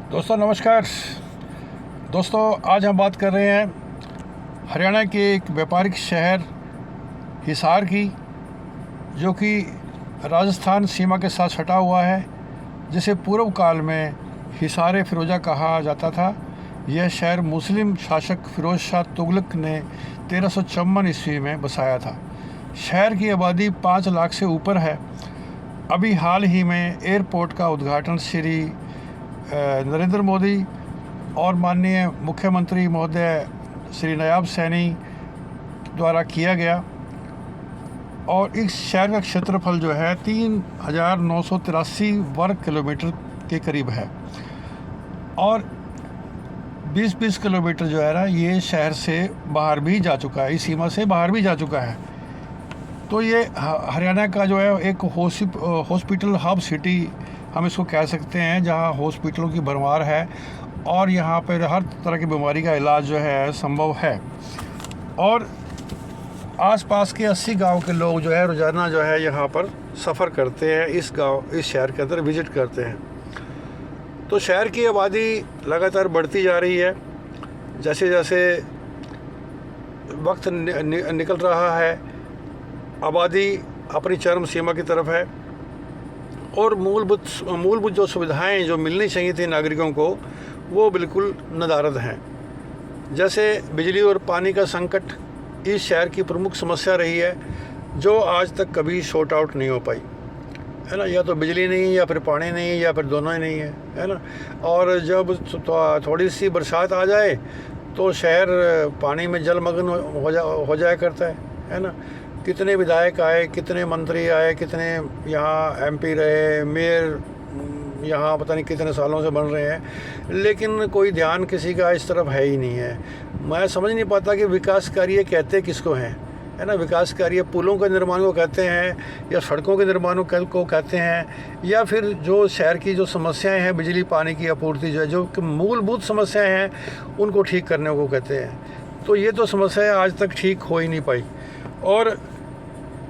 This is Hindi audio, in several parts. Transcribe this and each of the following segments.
दोस्तों नमस्कार। दोस्तों आज हम बात कर रहे हैं हरियाणा के एक व्यापारिक शहर हिसार की, जो कि राजस्थान सीमा के साथ सटा हुआ है, जिसे पूर्व काल में हिसार फिरोजा कहा जाता था। यह शहर मुस्लिम शासक फिरोज शाह तुगलक ने 1354 ईस्वी में बसाया था। शहर की आबादी 5 लाख से ऊपर है। अभी हाल ही में एयरपोर्ट का उद्घाटन श्री नरेंद्र मोदी और माननीय मुख्यमंत्री महोदय श्री नायब सैनी द्वारा किया गया, और इस शहर का क्षेत्रफल जो है 3983 वर्ग किलोमीटर के करीब है, और 20-20 किलोमीटर जो है ना, ये शहर से बाहर भी जा चुका है, इस सीमा से बाहर भी जा चुका है। तो ये हरियाणा का जो है एक हॉस्पिटल हब सिटी हम इसको कह सकते हैं, जहाँ हॉस्पिटलों की भरमार है और यहाँ पर हर तरह की बीमारी का इलाज जो है संभव है। और आसपास के 80 गांव के लोग जो है रोज़ाना जो है यहाँ पर सफ़र करते हैं, इस शहर के अंदर विज़िट करते हैं। तो शहर की आबादी लगातार बढ़ती जा रही है। जैसे जैसे वक्त निकल रहा है, आबादी अपनी चरम सीमा की तरफ है, और मूलभूत जो सुविधाएं जो मिलनी चाहिए थी नागरिकों को, वो बिल्कुल नदारद हैं। जैसे बिजली और पानी का संकट इस शहर की प्रमुख समस्या रही है, जो आज तक कभी शॉर्ट आउट नहीं हो पाई, है ना। या तो बिजली नहीं, या फिर पानी नहीं, या फिर दोनों ही नहीं है ना। और जब थोड़ी सी बरसात आ जाए तो शहर पानी में जलमग्न हो जाया करता है ना। कितने विधायक आए, कितने मंत्री आए, कितने यहाँ एमपी रहे, मेयर यहाँ पता नहीं कितने सालों से बन रहे हैं, लेकिन कोई ध्यान किसी का इस तरफ है ही नहीं है। मैं समझ नहीं पाता कि विकास कार्य कहते किसको हैं, है ना। विकास कार्य पुलों के निर्माण को कहते हैं, या सड़कों के निर्माण को कहते हैं, या फिर जो शहर की जो समस्याएं हैं, बिजली पानी की आपूर्ति जो है, जो मूलभूत समस्याएं हैं, उनको ठीक करने को कहते हैं। तो ये तो समस्याएं आज तक ठीक हो ही नहीं पाई। और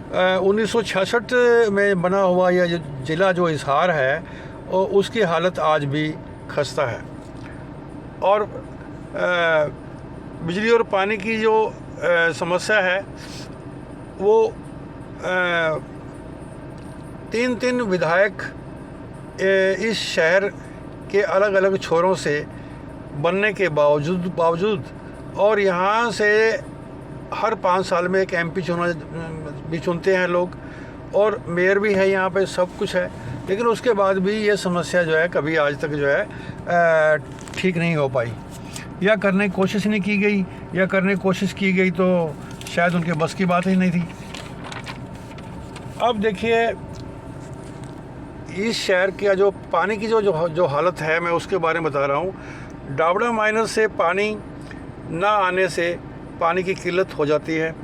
1966 में बना हुआ यह ज़िला जो हिसार है, और उसकी हालत आज भी खस्ता है। और बिजली और पानी की जो समस्या है, वो 3 विधायक इस शहर के अलग अलग छोरों से बनने के बावजूद और यहाँ से हर 5 साल में एक एमपी चुनते हैं लोग, और मेयर भी है यहाँ पे, सब कुछ है, लेकिन उसके बाद भी ये समस्या जो है कभी आज तक जो है ठीक नहीं हो पाई, या करने की कोशिश नहीं की गई, या करने की कोशिश की गई तो शायद उनके बस की बात ही नहीं थी। अब देखिए, इस शहर का जो पानी की जो हालत है, मैं उसके बारे में बता रहा हूँ। डावड़ा माइनर से पानी ना आने से पानी की किल्लत हो जाती है।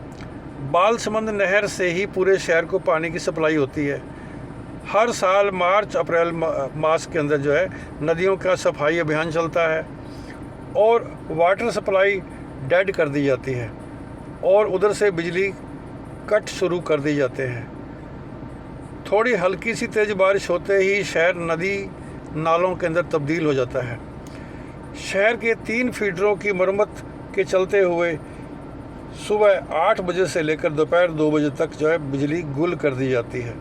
बालसमंद नहर से ही पूरे शहर को पानी की सप्लाई होती है। हर साल मार्च अप्रैल मास के अंदर जो है नदियों का सफाई अभियान चलता है, और वाटर सप्लाई डेड कर दी जाती है, और उधर से बिजली कट शुरू कर दी जाते हैं। थोड़ी हल्की सी तेज़ बारिश होते ही शहर नदी नालों के अंदर तब्दील हो जाता है। शहर के 3 फीडरों की मरम्मत के चलते हुए सुबह 8 बजे से लेकर दोपहर 2 बजे तक जो है बिजली गुल कर दी जाती है।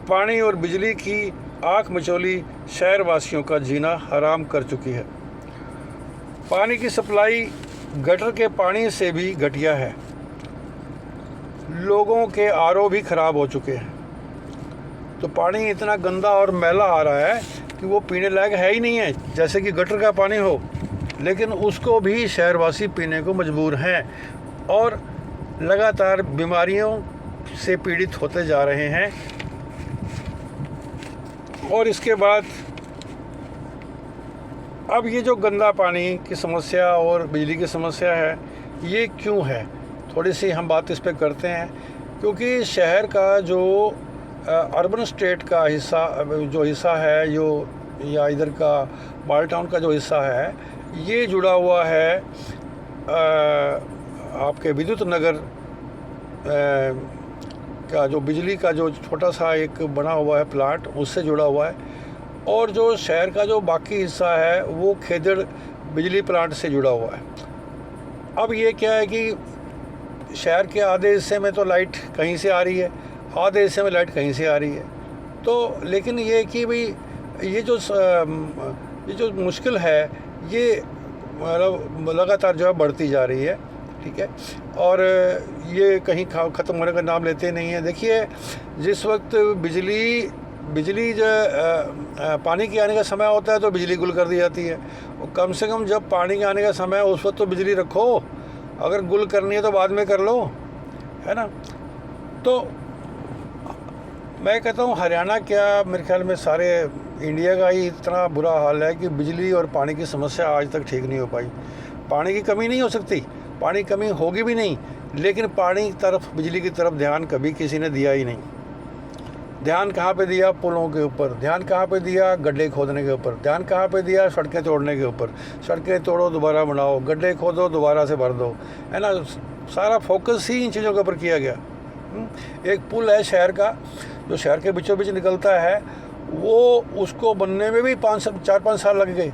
पानी और बिजली की आँख मिचौली शहरवासियों का जीना हराम कर चुकी है। पानी की सप्लाई गटर के पानी से भी घटिया है। लोगों के आरओ भी ख़राब हो चुके हैं। तो पानी इतना गंदा और मैला आ रहा है कि वो पीने लायक है ही नहीं है, जैसे कि गटर का पानी हो, लेकिन उसको भी शहरवासी पीने को मजबूर हैं, और लगातार बीमारियों से पीड़ित होते जा रहे हैं। और इसके बाद अब ये जो गंदा पानी की समस्या और बिजली की समस्या है, ये क्यों है, थोड़ी सी हम बात इस पे करते हैं। क्योंकि शहर का जो अर्बन स्टेट का हिस्सा है, जो या इधर का माल टाउन का जो हिस्सा है, ये जुड़ा हुआ है आपके विद्युत नगर का जो बिजली का जो छोटा सा एक बना हुआ है प्लांट, उससे जुड़ा हुआ है। और जो शहर का जो बाकी हिस्सा है वो खेदड़ बिजली प्लांट से जुड़ा हुआ है। अब ये क्या है कि शहर के आधे हिस्से में तो लाइट कहीं से आ रही है, आधे हिस्से में लाइट कहीं से आ रही है। तो लेकिन ये कि भाई ये जो मुश्किल है ये मतलब लगातार जो है बढ़ती जा रही है, ठीक है, और ये कहीं ख़त्म होने का नाम लेते नहीं है। देखिए, जिस वक्त बिजली जो पानी के आने का समय होता है तो बिजली गुल कर दी जाती है। और कम से कम जब पानी के आने का समय है उस वक्त तो बिजली रखो, अगर गुल करनी है तो बाद में कर लो, है ना। तो मैं कहता हूँ हरियाणा क्या, मेरे ख्याल में सारे इंडिया का ही इतना बुरा हाल है कि बिजली और पानी की समस्या आज तक ठीक नहीं हो पाई। पानी की कमी नहीं हो सकती, पानी की कमी होगी भी नहीं, लेकिन पानी की तरफ, बिजली की तरफ ध्यान कभी किसी ने दिया ही नहीं। ध्यान कहाँ पे दिया? पुलों के ऊपर। ध्यान कहाँ पे दिया? गड्ढे खोदने के ऊपर। ध्यान कहाँ पे दिया? सड़कें तोड़ने के ऊपर। सड़कें तोड़ो, दोबारा बनाओ, गड्ढे खोदो, दोबारा से भर दो, है ना। सारा फोकस ही इन चीज़ों के ऊपर किया गया। एक पुल है शहर का जो शहर के बीचों बीच निकलता है, वो उसको बनने में भी 4-5 साल लग गए,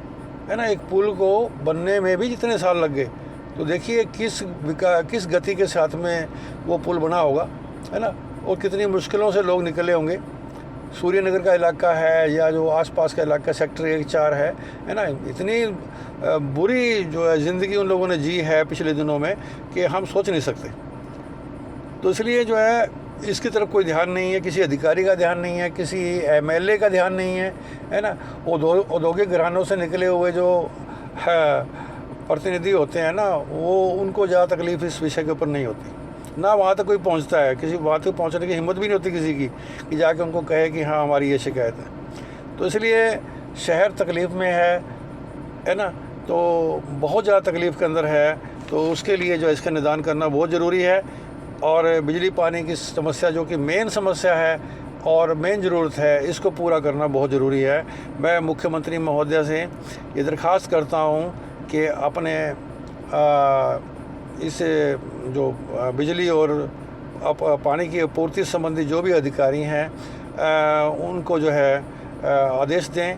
है ना। एक पुल को बनने में भी जितने साल लग गए, तो देखिए किस गति के साथ में वो पुल बना होगा, है ना। और कितनी मुश्किलों से लोग निकले होंगे। सूर्यनगर का इलाका है या जो आसपास का इलाका सेक्टर 1-4 है ना। इतनी बुरी जो है ज़िंदगी उन लोगों ने जी है पिछले दिनों में कि हम सोच नहीं सकते। तो इसलिए जो है इसकी तरफ कोई ध्यान नहीं है, किसी अधिकारी का ध्यान नहीं है, किसी एमएलए का ध्यान नहीं है ना। औद्योगिक घरानों से निकले हुए जो प्रतिनिधि होते हैं ना, वो उनको ज़्यादा तकलीफ इस विषय के ऊपर नहीं होती, ना वहाँ तक कोई पहुँचता है। किसी बात तक पहुँचने की हिम्मत भी नहीं होती किसी की कि जाके उनको कहे कि हाँ हमारी ये शिकायत है। तो इसलिए शहर तकलीफ़ में है ना, तो बहुत ज़्यादा तकलीफ़ के अंदर है। तो उसके लिए जो इसका निदान करना बहुत ज़रूरी है। और बिजली पानी की समस्या जो कि मेन समस्या है और मेन ज़रूरत है, इसको पूरा करना बहुत ज़रूरी है। मैं मुख्यमंत्री महोदय से ये दरख्वास्त करता हूँ कि अपने इस जो बिजली और पानी की आपूर्ति संबंधी जो भी अधिकारी हैं उनको जो है आदेश दें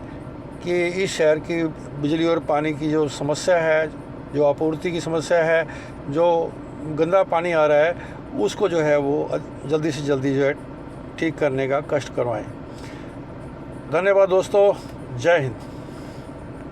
कि इस शहर की बिजली और पानी की जो समस्या है, जो आपूर्ति की समस्या है, जो गंदा पानी आ रहा है, उसको जो है वो जल्दी से जल्दी जो है ठीक करने का कष्ट करवाएं। धन्यवाद दोस्तों, जय हिंद।